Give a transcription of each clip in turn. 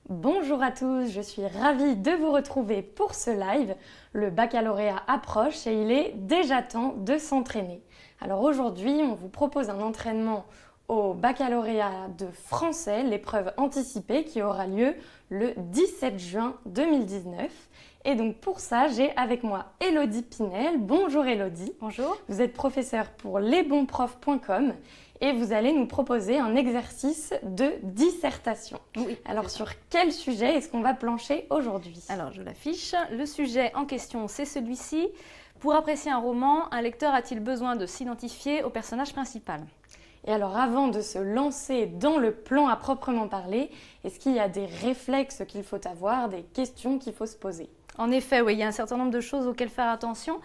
Bonjour à tous, je suis ravie de vous retrouver pour ce live. Le baccalauréat approche et il est déjà temps de s'entraîner. Alors aujourd'hui, on vous propose un entraînement au baccalauréat de français, l'épreuve anticipée qui aura lieu le 17 juin 2019. Et donc pour ça, j'ai avec moi Élodie Pinel. Bonjour Élodie. Bonjour. Vous êtes professeure pour lesbonsprofs.com et vous allez nous proposer un exercice de dissertation. Oui. Alors sur quel sujet est-ce qu'on va plancher aujourd'hui? Alors je l'affiche. Le sujet en question, c'est celui-ci. Pour apprécier un roman, un lecteur a-t-il besoin de s'identifier au personnage principal? Et alors avant de se lancer dans le plan à proprement parler, est-ce qu'il y a des réflexes qu'il faut avoir, des questions qu'il faut se poser? En effet, oui, il y a un certain nombre de choses auxquelles faire attention,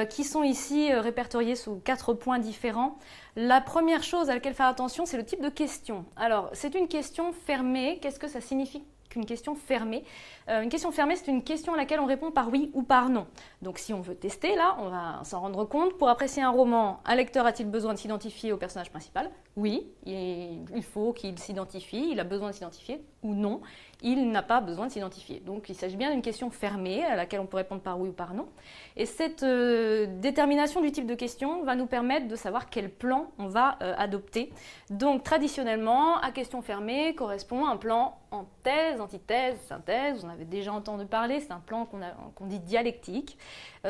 qui sont ici répertoriées sous 4 points différents. La première chose à laquelle faire attention, c'est le type de question. Alors, c'est une question fermée. Qu'est-ce que ça signifie qu'une question fermée? Une question fermée, c'est une question à laquelle on répond par oui ou par non. Donc si on veut tester, là, on va s'en rendre compte. Pour apprécier un roman, un lecteur a-t-il besoin de s'identifier au personnage principal? Oui, il faut qu'il s'identifie, il a besoin de s'identifier, ou non, il n'a pas besoin de s'identifier. Donc il s'agit bien d'une question fermée à laquelle on peut répondre par oui ou par non. Et cette détermination du type de question va nous permettre de savoir quel plan on va adopter. Donc traditionnellement, à question fermée correspond un plan en thèse, antithèse, synthèse. Vous en avez déjà entendu parler, c'est un plan qu'on dit dialectique.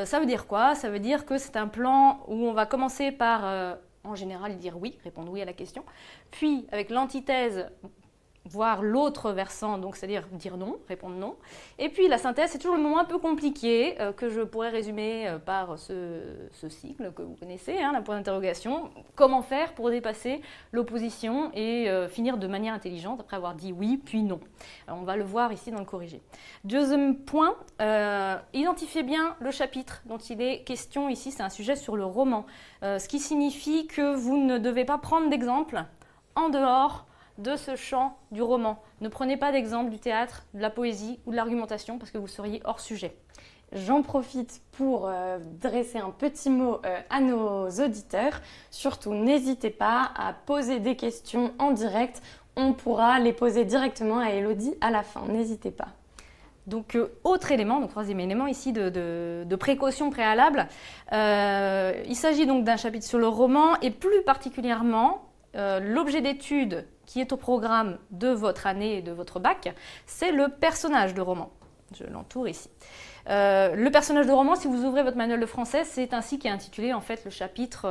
Ça veut dire quoi? Ça veut dire que c'est un plan où on va commencer par, en général, dire oui, répondre oui à la question. Puis, avec l'antithèse, voir l'autre versant, donc c'est-à-dire dire non, répondre non. Et puis la synthèse, c'est toujours le moment un peu compliqué que je pourrais résumer par ce cycle que vous connaissez, la point d'interrogation. Comment faire pour dépasser l'opposition et finir de manière intelligente après avoir dit oui puis non. Alors, on va le voir ici dans le corrigé. Deuxième point, identifiez bien le chapitre dont il est question ici. C'est un sujet sur le roman, ce qui signifie que vous ne devez pas prendre d'exemple en dehors de ce champ du roman. Ne prenez pas d'exemple du théâtre, de la poésie ou de l'argumentation parce que vous seriez hors sujet. J'en profite pour dresser un petit mot à nos auditeurs. Surtout, n'hésitez pas à poser des questions en direct. On pourra les poser directement à Élodie à la fin. N'hésitez pas. Donc, autre élément, donc troisième élément ici de précaution préalable. Il s'agit donc d'un chapitre sur le roman et plus particulièrement l'objet d'étude qui est au programme de votre année et de votre bac, c'est le personnage de roman. Je l'entoure ici. Le personnage de roman, si vous ouvrez votre manuel de français, c'est ainsi qu'est intitulé en fait le chapitre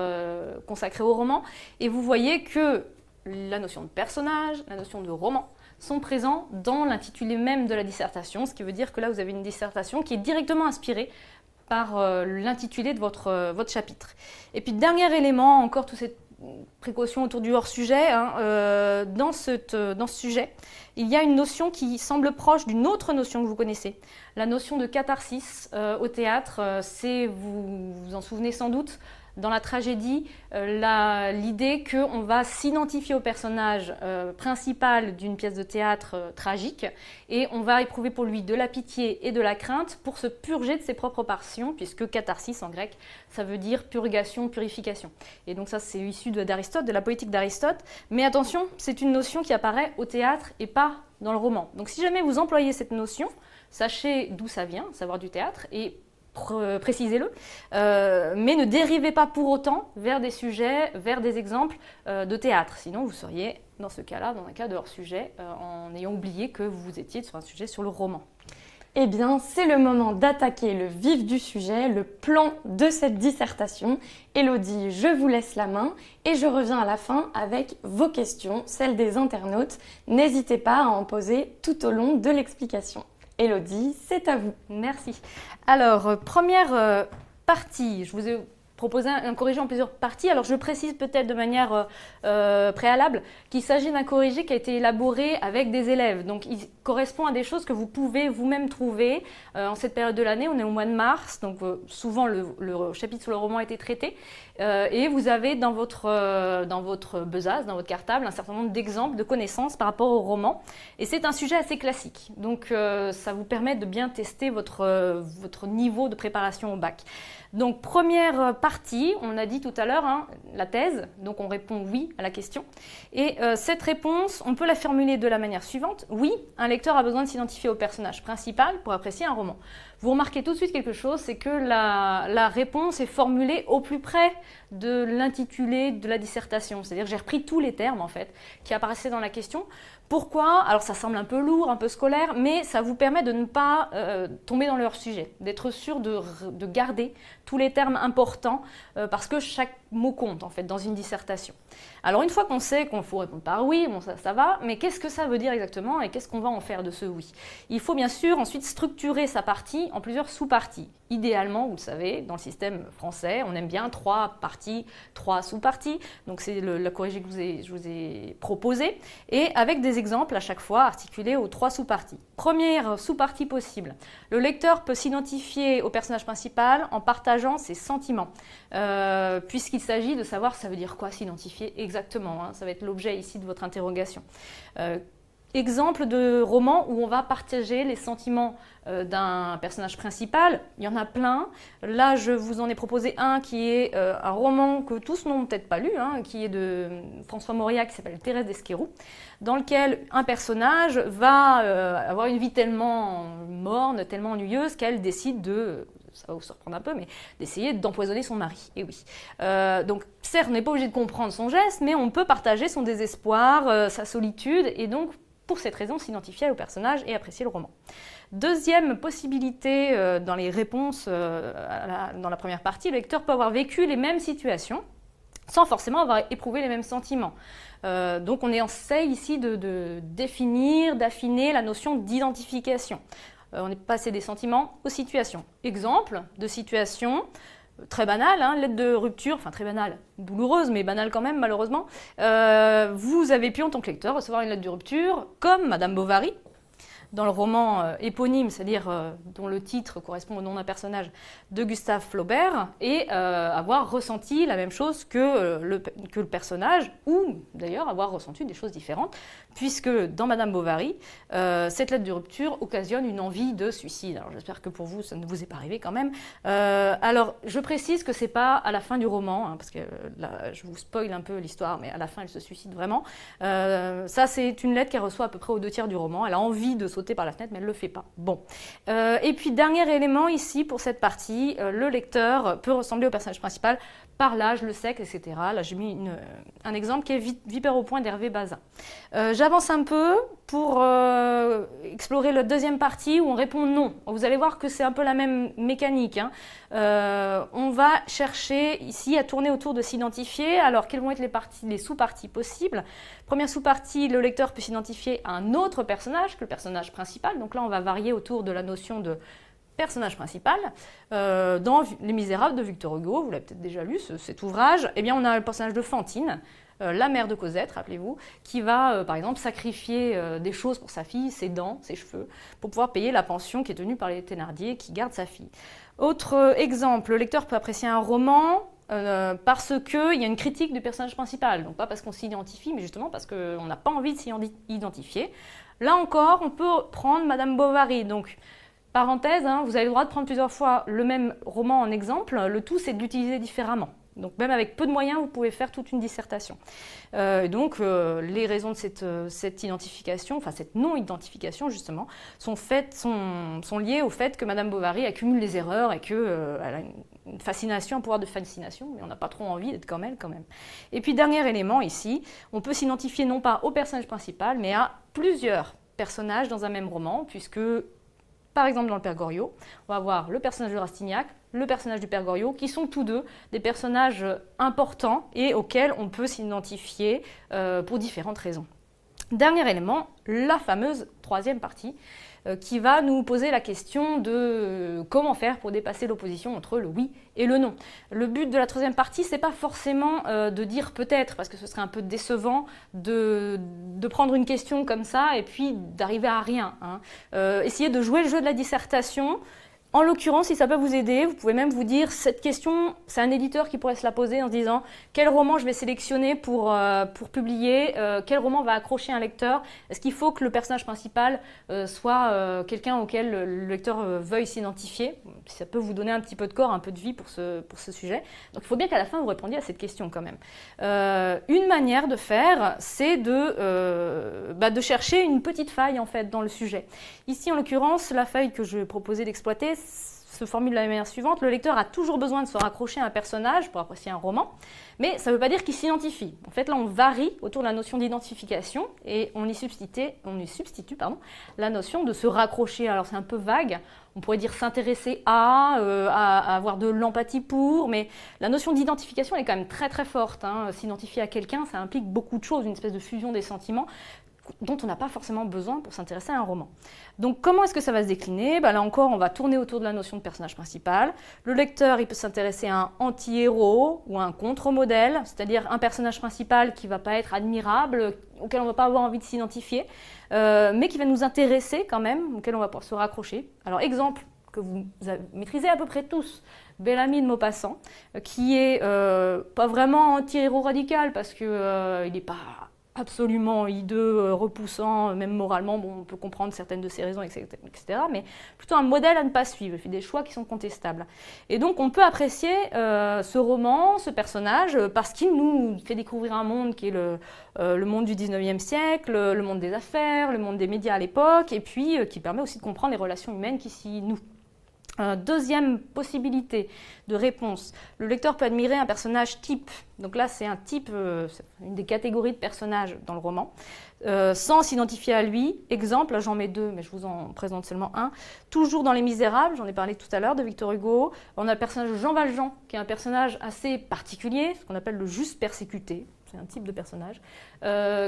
consacré au roman. Et vous voyez que la notion de personnage, la notion de roman sont présents dans l'intitulé même de la dissertation, ce qui veut dire que là vous avez une dissertation qui est directement inspirée par l'intitulé de votre chapitre. Et puis dernier élément, encore toute cette précaution autour du hors-sujet, dans ce sujet, il y a une notion qui semble proche d'une autre notion que vous connaissez. La notion de catharsis au théâtre, vous vous en souvenez sans doute, dans la tragédie, l'idée qu'on va s'identifier au personnage principal d'une pièce de théâtre tragique et on va éprouver pour lui de la pitié et de la crainte pour se purger de ses propres passions, puisque catharsis en grec, ça veut dire purgation, purification. Et donc ça, c'est issu d'Aristote, de la poétique d'Aristote. Mais attention, c'est une notion qui apparaît au théâtre et pas dans le roman. Donc si jamais vous employez cette notion, sachez d'où ça vient, savoir du théâtre, et précisez-le, mais ne dérivez pas pour autant vers des sujets, vers des exemples de théâtre. Sinon, vous seriez dans ce cas-là, dans un cas de hors-sujet, en ayant oublié que vous étiez sur un sujet sur le roman. Eh bien, c'est le moment d'attaquer le vif du sujet, le plan de cette dissertation. Élodie, je vous laisse la main et je reviens à la fin avec vos questions, celles des internautes. N'hésitez pas à en poser tout au long de l'explication. Élodie, c'est à vous. Merci. Alors, première partie, je vous ai proposer un corrigé en plusieurs parties. Alors je précise peut-être de manière préalable qu'il s'agit d'un corrigé qui a été élaboré avec des élèves. Donc il correspond à des choses que vous pouvez vous-même trouver en cette période de l'année. On est au mois de mars, donc souvent le chapitre sur le roman a été traité. Et vous avez dans votre besace, dans votre cartable, un certain nombre d'exemples, de connaissances par rapport au roman. Et c'est un sujet assez classique. Donc ça vous permet de bien tester votre niveau de préparation au bac. Donc première partie, on a dit tout à l'heure, hein, la thèse, donc on répond oui à la question. Et cette réponse, on peut la formuler de la manière suivante. Oui, un lecteur a besoin de s'identifier au personnage principal pour apprécier un roman. Vous remarquez tout de suite quelque chose, c'est que la réponse est formulée au plus près de l'intitulé de la dissertation. C'est-à-dire que j'ai repris tous les termes en fait qui apparaissaient dans la question. Pourquoi? Alors ça semble un peu lourd, un peu scolaire, mais ça vous permet de ne pas tomber dans leur sujet, d'être sûr de garder tous les termes importants parce que chaque mot compte en fait dans une dissertation. Alors une fois qu'on sait qu'il faut répondre par oui, bon ça va, mais qu'est-ce que ça veut dire exactement et qu'est-ce qu'on va en faire de ce oui? Il faut bien sûr ensuite structurer sa partie en plusieurs sous-parties. Idéalement, vous le savez, dans le système français, on aime bien 3 parties, 3 sous-parties. Donc c'est le corrigé que je vous ai proposé. Et avec des exemples à chaque fois articulés aux 3 sous-parties. Première sous-partie possible. Le lecteur peut s'identifier au personnage principal en partageant ses sentiments. Puisqu'il s'agit de savoir ça veut dire quoi s'identifier exactement. Hein. Ça va être l'objet ici de votre interrogation. Exemple de roman où on va partager les sentiments d'un personnage principal. Il y en a plein. Là, je vous en ai proposé un qui est un roman que tous n'ont peut-être pas lu, hein, qui est de François Mauriac, qui s'appelle Thérèse d'Esquerou, dans lequel un personnage va avoir une vie tellement morne, tellement ennuyeuse qu'elle décide ça va vous surprendre un peu, mais d'essayer d'empoisonner son mari. Et oui. Donc, certes, on n'est pas obligé de comprendre son geste, mais on peut partager son désespoir, sa solitude, et donc, pour cette raison, s'identifier au personnage et apprécier le roman. Deuxième possibilité dans les réponses dans la première partie, le lecteur peut avoir vécu les mêmes situations sans forcément avoir éprouvé les mêmes sentiments. Donc on essaie ici de définir, d'affiner la notion d'identification. On est passé des sentiments aux situations. Exemple de situation très banale, hein, lettre de rupture, enfin très banale, douloureuse mais banale quand même malheureusement. Vous avez pu en tant que lecteur recevoir une lettre de rupture comme Madame Bovary, dans le roman éponyme, c'est-à-dire dont le titre correspond au nom d'un personnage de Gustave Flaubert, et avoir ressenti la même chose que le personnage, ou d'ailleurs avoir ressenti des choses différentes, puisque dans Madame Bovary, cette lettre de rupture occasionne une envie de suicide. Alors j'espère que pour vous, ça ne vous est pas arrivé quand même. Alors je précise que c'est pas à la fin du roman, hein, parce que là, je vous spoil un peu l'histoire, mais à la fin, elle se suicide vraiment. Ça, c'est une lettre qu'elle reçoit à peu près aux 2/3 du roman. Elle a envie de sauter par la fenêtre, mais elle ne le fait pas. Bon. Et puis, dernier élément ici pour cette partie, le lecteur peut ressembler au personnage principal par l'âge, le sexe, etc. Là, j'ai mis un exemple qui est Vipère au point d'Hervé Bazin. J'avance un peu pour explorer la deuxième partie où on répond non. Vous allez voir que c'est un peu la même mécanique. Hein. On va chercher ici à tourner autour de s'identifier. Alors, quelles vont être les sous-parties possibles? Première sous-partie, le lecteur peut s'identifier à un autre personnage que le personnage principal. Donc là, on va varier autour de la notion de personnage principal. Dans Les Misérables de Victor Hugo, vous l'avez peut-être déjà lu, cet ouvrage, eh bien, on a le personnage de Fantine, la mère de Cosette, rappelez-vous, qui va, par exemple, sacrifier des choses pour sa fille, ses dents, ses cheveux, pour pouvoir payer la pension qui est tenue par les Thénardier qui gardent sa fille. Autre exemple, le lecteur peut apprécier un roman parce qu'il y a une critique du personnage principal. Donc pas parce qu'on s'identifie, mais justement parce qu'on n'a pas envie de s'y identifier. Là encore, on peut prendre Madame Bovary. Donc, parenthèse, hein, vous avez le droit de prendre plusieurs fois le même roman en exemple. Le tout, c'est de l'utiliser différemment. Donc même avec peu de moyens, vous pouvez faire toute une dissertation. Donc les raisons de cette identification, enfin cette non-identification justement, sont liées au fait que Madame Bovary accumule les erreurs et qu'elle a une fascination, un pouvoir de fascination, mais on n'a pas trop envie d'être comme elle quand même. Et puis dernier élément ici, on peut s'identifier non pas au personnage principal, mais à plusieurs personnages dans un même roman, puisque par exemple dans le Père Goriot, on va avoir le personnage de Rastignac, le personnage du Père Goriot, qui sont tous deux des personnages importants et auxquels on peut s'identifier pour différentes raisons. Dernier élément, la fameuse troisième partie qui va nous poser la question de comment faire pour dépasser l'opposition entre le oui et le non. Le but de la troisième partie, c'est pas forcément de dire peut-être, parce que ce serait un peu décevant de prendre une question comme ça et puis d'arriver à rien. Essayez de jouer le jeu de la dissertation. En l'occurrence, si ça peut vous aider, vous pouvez même vous dire, cette question, c'est un éditeur qui pourrait se la poser en se disant quel roman je vais sélectionner pour publier, quel roman va accrocher un lecteur, est-ce qu'il faut que le personnage principal soit quelqu'un auquel le lecteur veuille s'identifier. Ça peut vous donner un petit peu de corps, un peu de vie pour ce sujet. Donc il faut bien qu'à la fin vous répondiez à cette question quand même. Une manière de faire, c'est de chercher une petite faille en fait dans le sujet. Ici en l'occurrence, la faille que je proposais d'exploiter se formule de la manière suivante. Le lecteur a toujours besoin de se raccrocher à un personnage pour apprécier un roman, mais ça ne veut pas dire qu'il s'identifie. En fait, là, on varie autour de la notion d'identification et on y substitue la notion de se raccrocher. Alors, c'est un peu vague. On pourrait dire s'intéresser à avoir de l'empathie pour, mais la notion d'identification est quand même très très forte. S'identifier à quelqu'un, ça implique beaucoup de choses, une espèce de fusion des sentiments dont on n'a pas forcément besoin pour s'intéresser à un roman. Donc comment est-ce que ça va se décliner ? Là encore, on va tourner autour de la notion de personnage principal. Le lecteur, il peut s'intéresser à un anti-héros ou à un contre-modèle, c'est-à-dire un personnage principal qui ne va pas être admirable, auquel on ne va pas avoir envie de s'identifier, mais qui va nous intéresser quand même, auquel on va pouvoir se raccrocher. Alors exemple que vous maîtrisez à peu près tous, Bel-Ami de Maupassant, qui est pas vraiment anti-héros radical parce qu'il n'est pas absolument hideux, repoussant, même moralement, on peut comprendre certaines de ses raisons, etc., mais plutôt un modèle à ne pas suivre, il fait des choix qui sont contestables. Et donc on peut apprécier ce roman, ce personnage, parce qu'il nous fait découvrir un monde qui est le monde du 19e siècle, le monde des affaires, le monde des médias à l'époque, et puis qui permet aussi de comprendre les relations humaines qui s'y nouent. Deuxième possibilité de réponse, le lecteur peut admirer un personnage type. Donc là, c'est un type, une des catégories de personnages dans le roman, sans s'identifier à lui. Exemple, là j'en mets deux, mais je vous en présente seulement un. Toujours dans Les Misérables, j'en ai parlé tout à l'heure, de Victor Hugo, on a le personnage de Jean Valjean, qui est un personnage assez particulier, ce qu'on appelle le juste persécuté. C'est un type de personnage,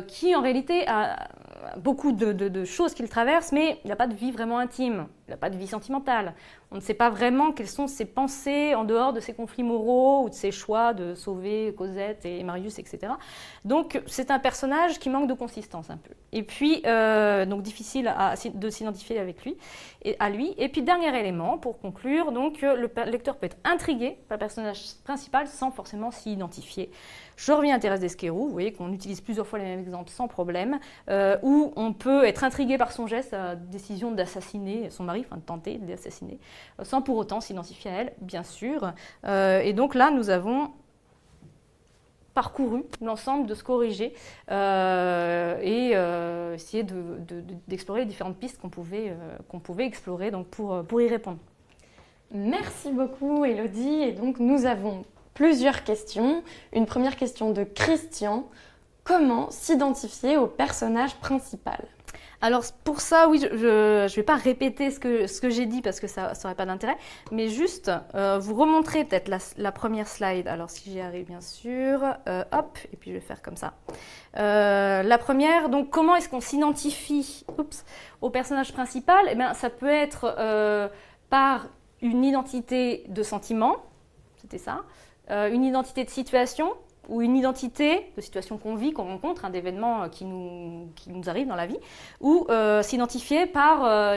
qui en réalité a beaucoup de choses qu'il traverse, mais il n'a pas de vie vraiment intime, il n'a pas de vie sentimentale. On ne sait pas vraiment quelles sont ses pensées en dehors de ses conflits moraux ou de ses choix de sauver Cosette et Marius, etc. Donc c'est un personnage qui manque de consistance un peu. Et puis, donc difficile de s'identifier avec lui, à lui. Et puis dernier élément, pour conclure, donc, le lecteur peut être intrigué par le personnage principal sans forcément s'y identifier. Je reviens à Thérèse d'Esquerroux, vous voyez qu'on utilise plusieurs fois les mêmes exemples sans problème, où on peut être intrigué par son geste, sa décision d'assassiner son mari, enfin de tenter de l'assassiner, sans pour autant s'identifier à elle, bien sûr. Et donc là, nous avons parcouru l'ensemble de ce corrigé et essayer d'explorer les différentes pistes qu'on pouvait explorer donc pour y répondre. Merci beaucoup Élodie. Et donc nous avons plusieurs questions. Une première question de Christian. Comment s'identifier au personnage principal ? Alors pour ça, oui, je ne vais pas répéter ce que j'ai dit parce que ça n'aurait pas d'intérêt, mais juste vous remontrer peut-être la première slide. Alors si j'y arrive bien sûr, hop, et puis je vais faire comme ça. La première, donc comment est-ce qu'on s'identifie au personnage principal ? Eh bien, ça peut être par une identité de sentiment, c'était ça, une identité de situation, ou une identité de situation qu'on vit, qu'on rencontre, d'événements qui nous arrivent dans la vie, ou s'identifier par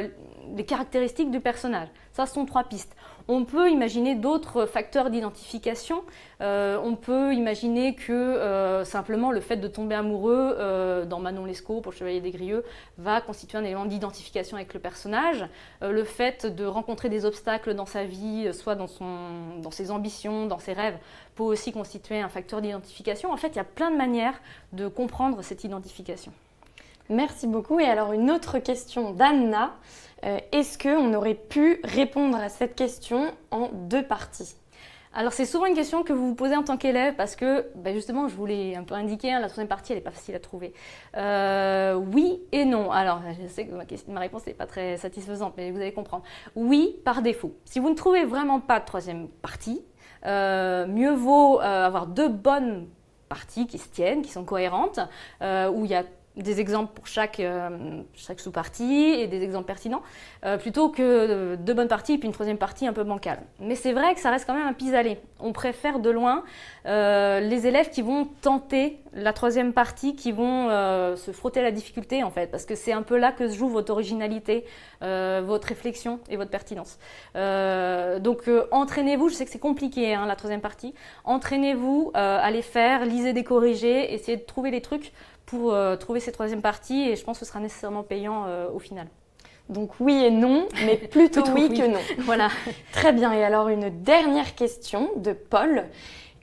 les caractéristiques du personnage. Ça, ce sont trois pistes. On peut imaginer d'autres facteurs d'identification. On peut imaginer que simplement le fait de tomber amoureux dans Manon Lescaut pour le Chevalier des Grieux va constituer un élément d'identification avec le personnage. Le fait de rencontrer des obstacles dans sa vie, soit dans ses ambitions, dans ses rêves, peut aussi constituer un facteur d'identification. En fait, il y a plein de manières de comprendre cette identification. Merci beaucoup. Et alors une autre question d'Anna. Est-ce qu'on aurait pu répondre à cette question en deux parties ? Alors c'est souvent une question que vous vous posez en tant qu'élève parce que justement je vous l'ai un peu indiqué, la troisième partie elle n'est pas facile à trouver. Oui et non. Alors je sais que ma réponse n'est pas très satisfaisante mais vous allez comprendre. Oui par défaut. Si vous ne trouvez vraiment pas de troisième partie, mieux vaut avoir deux bonnes parties qui se tiennent, qui sont cohérentes, où il y a des exemples pour chaque sous-partie et des exemples pertinents, plutôt que deux bonnes parties et puis une troisième partie un peu bancale. Mais c'est vrai que ça reste quand même un pis-aller. On préfère de loin les élèves qui vont tenter la troisième partie, qui vont se frotter à la difficulté en fait, parce que c'est un peu là que se joue votre originalité, votre réflexion et votre pertinence. Donc entraînez-vous, je sais que c'est compliqué la troisième partie, entraînez-vous à les faire, lisez des corrigés, essayez de trouver les trucs pour trouver cette troisième partie et je pense que ce sera nécessairement payant au final. Donc oui et non, mais plutôt oui que non. Voilà. Très bien, et alors une dernière question de Paul.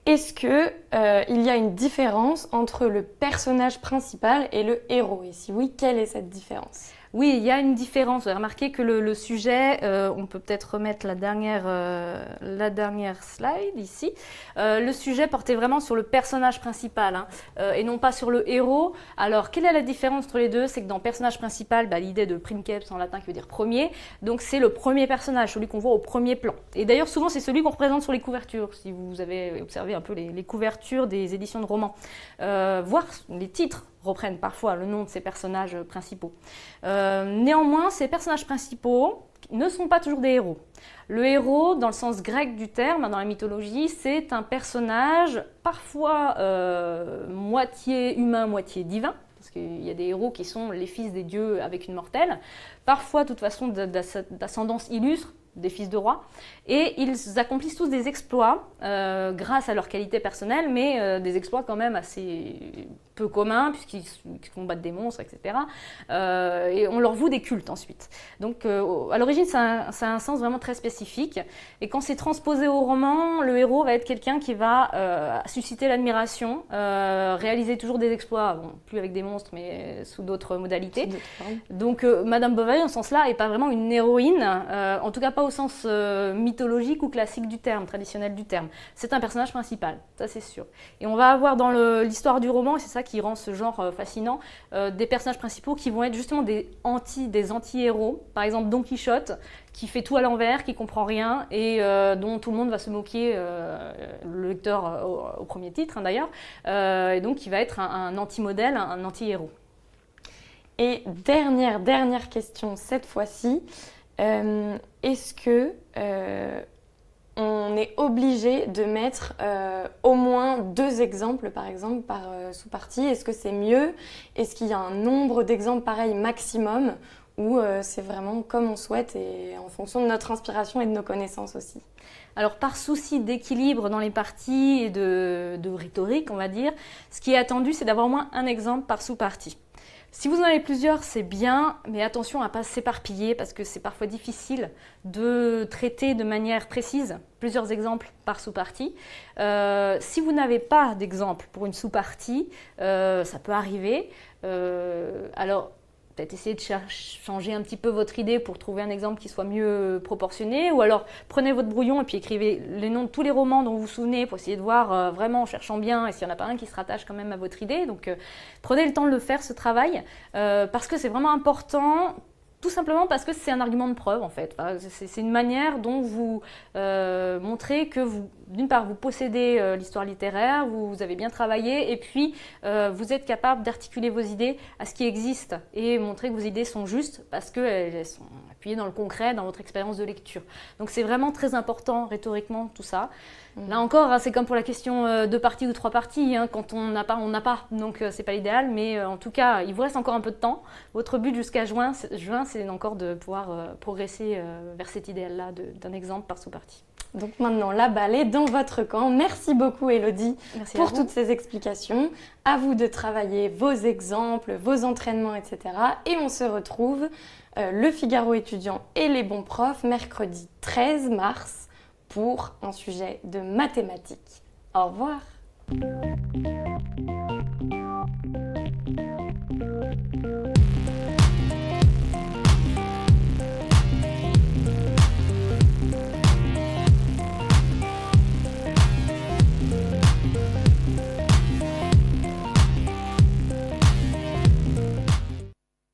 Est-ce qu'il y a une différence entre le personnage principal et le héros? Et si oui, quelle est cette différence? Oui, il y a une différence. Vous avez remarqué que le sujet, on peut peut-être remettre la dernière slide ici. Le sujet portait vraiment sur le personnage principal et non pas sur le héros. Alors, quelle est la différence entre les deux? C'est que dans personnage principal, l'idée de princeps en latin qui veut dire premier, donc c'est le premier personnage, celui qu'on voit au premier plan. Et d'ailleurs, souvent, c'est celui qu'on représente sur les couvertures, si vous avez observé un peu les couvertures des éditions de romans. Voire les titres reprennent parfois le nom de ces personnages principaux. Néanmoins, ces personnages principaux ne sont pas toujours des héros. Le héros, dans le sens grec du terme, dans la mythologie, c'est un personnage parfois moitié humain, moitié divin, parce qu'il y a des héros qui sont les fils des dieux avec une mortelle, parfois de toute façon d'ascendance illustre, des fils de rois, et ils accomplissent tous des exploits grâce à leur qualité personnelle, mais des exploits quand même assez peu communs, puisqu'ils combattent des monstres, etc. Et on leur voue des cultes ensuite. Donc à l'origine, ça a un sens vraiment très spécifique, et quand c'est transposé au roman, le héros va être quelqu'un qui va susciter l'admiration, réaliser toujours des exploits, bon, plus avec des monstres, mais sous d'autres modalités. Donc Madame Bovary, en ce sens-là, n'est pas vraiment une héroïne, en tout cas pas au sens mythologique ou classique du terme, traditionnel du terme. C'est un personnage principal, ça c'est sûr. Et on va avoir dans l'histoire du roman, et c'est ça qui rend ce genre fascinant, des personnages principaux qui vont être justement des anti-héros. Par exemple Don Quichotte, qui fait tout à l'envers, qui comprend rien et dont tout le monde va se moquer, le lecteur au premier titre d'ailleurs, et donc qui va être un anti-modèle, un anti-héros. Et dernière question cette fois-ci. Est-ce que on est obligé de mettre au moins 2 exemples, par exemple, par sous-partie? Est-ce que c'est mieux? Est-ce qu'il y a un nombre d'exemples pareil maximum? Ou c'est vraiment comme on souhaite et en fonction de notre inspiration et de nos connaissances aussi? Alors par souci d'équilibre dans les parties et de rhétorique, on va dire, ce qui est attendu, c'est d'avoir au moins un exemple par sous-partie. Si vous en avez plusieurs, c'est bien, mais attention à ne pas s'éparpiller parce que c'est parfois difficile de traiter de manière précise plusieurs exemples par sous-partie. Si vous n'avez pas d'exemple pour une sous-partie, ça peut arriver. Alors, peut-être essayer de changer un petit peu votre idée pour trouver un exemple qui soit mieux proportionné, ou alors prenez votre brouillon et puis écrivez les noms de tous les romans dont vous vous souvenez pour essayer de voir vraiment en cherchant bien et s'il n'y en a pas un qui se rattache quand même à votre idée. Donc prenez le temps de le faire, ce travail, parce que c'est vraiment important. Tout simplement parce que c'est un argument de preuve en fait. Enfin, c'est une manière dont vous montrez que d'une part, vous possédez l'histoire littéraire, vous avez bien travaillé et puis vous êtes capable d'articuler vos idées à ce qui existe et montrer que vos idées sont justes parce qu'elles sont appuyées dans le concret, dans votre expérience de lecture. Donc c'est vraiment très important rhétoriquement tout ça. Là encore, c'est comme pour la question 2 parties ou 3 parties. Quand on n'a pas, on n'a pas. Donc c'est pas l'idéal, mais en tout cas, il vous reste encore un peu de temps. Votre but jusqu'à juin, c'est encore de pouvoir progresser vers cet idéal-là d'un exemple par sous-partie. Donc maintenant, la balle est dans votre camp. Merci beaucoup Élodie pour toutes ces explications. À vous de travailler vos exemples, vos entraînements, etc. Et on se retrouve, le Figaro étudiant et les bons profs, mercredi 13 mars pour un sujet de mathématiques. Au revoir.